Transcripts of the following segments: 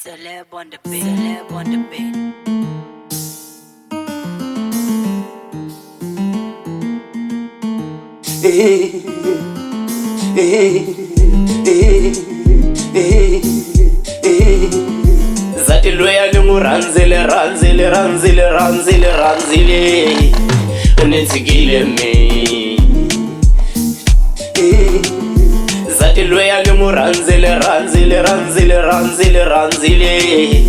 Celeb on the beat. Celeb on the beat. Zati loya ranzile ranzile ranzile ranzile ranzile unetsikile me. Zati loya ranzile ranzile ranzile ranzile ranzile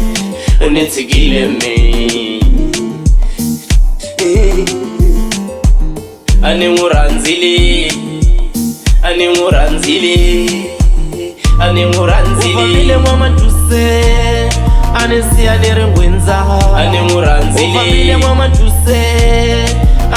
unetsikile me. Ani muranzile ani muranzile ani muranzile ufamile mama tuse anesi anerengwenza ani muranzile ufamile mama tuse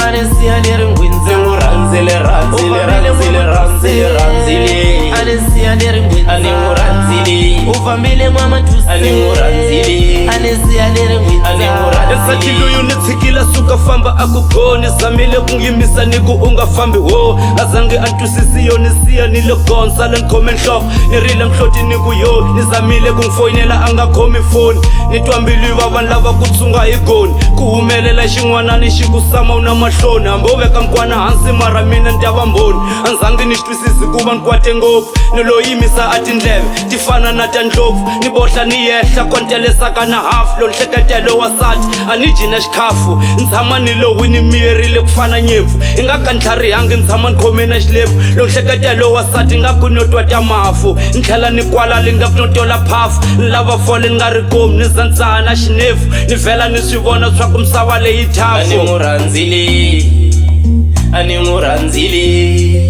anesi anerengwenza muranzile ranzile ranzile ranzile ranzile anesi anerengwenza ani muranzile ufamile mama tuse ani muranzile anesi anerengwenza ani muranzile esati loyo nitsikila suka famba akugoni zamile kungimisa niku ungafambi wo azange antusisiyo nisiya nilegonsa lenkhome enhloko nirile mhloti nikuyo nizamile kungifoyinela angakhomi foni nitwambili vavanhu lava ku tsunga igoni ku humelela xin'wanani xi ku sama u na mahloni hambi u veka nkwana hansi mara mina ni tava mboni a nzangi ni twisisi ku va ni kwate ngopfu ni lo yimisa a tindleve ti fana na ta ndlopfu ni bohla ni yehla kontelesaka na hafu lo nhleketelo wa sati a ni dyi na xikhafu ni tshama ni lowi ni miyerile ku fana nyimpfu i nga ka ni tlharihangi ni tshama ni khome na xilepfu lo nhleketelo wa sati nga ku no twa ta mafu ni tlhela ni kwala li nga ku no tola phafu ni lava fole ni nga ri komi ni za ni tsaha na xinefu ni vhela ni swi vona swa ku misava leyi ani thafu muranzile ani muranzile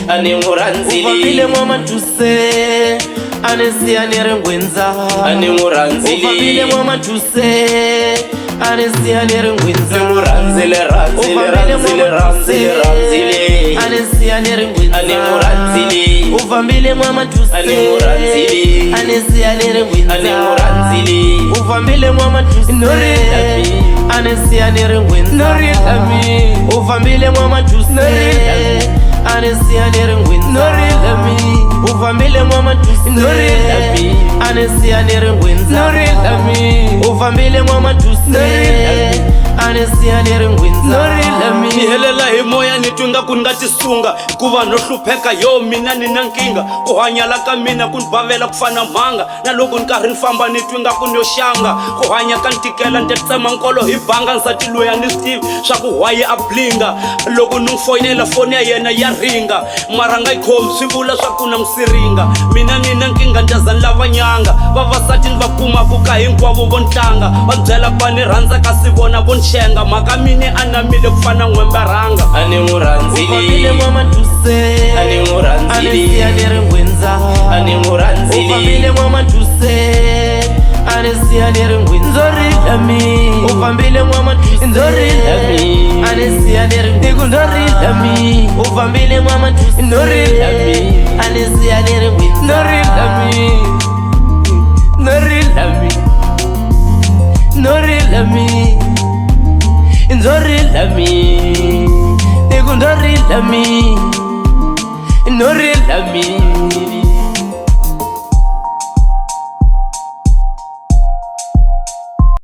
ani muranzile ufamile mama tuse anesi anerengwenza ani muranzile ufamile mama tuse anesi anerengwenza muranzile ranzile ranzile ranzile ranzile anesi anerengwenza ani muranzile ufamile mama tuse ani muranzile anesi anerengwenza ani muranzile ufamile mama tuse Norilami. anesi anerengwenza Norilami. ufamile mama tuse Norilami. anesi anerengwenza Norilami. ufamile mama tuse Norilami. anesi anerengwenza Norilami. ufamile mama tuse Norilami. anesi anerengwenza Norilami. ni helela hi moya ni twi nga ku ni nga tisunga hikuva no hlupheka yo mina ni na nkingha ku hanyala ka mina ku ni bavela ku fana mhanga na loko ni karhi ni famba ni twi nga ku ni yo xanga ku hanya ka ni tikela ni ta tsema nkolo hi banga nsati loyi a ni swi tivi swa ku why a blinga loko ni n'wi foyinela foni ya yena ya ringa mara nga yi khomi swi vula swa ku na n'wi siringa mina ni na nkingha ni ta za ni lava nyanga vavasati ni va kumaku ka hinkwavo vo ni tlanga va ni byela ku va ni rhandza kasi vona vo ni xenga mhaka mine a namile ku fana n'wembe rhanga ani ufamile muranzile mama tuse ani anesi muranzile anerengwenza ani muranzile ufamile mama tuse anesi anerengwenza Norilami. ufamile mama tuse Norilami. anesi anerengwenza Norilami. ufamile mama tuse Norilami. anesi anerengwenza Norilami. Norilami. Norilami. Norilami. Norilami.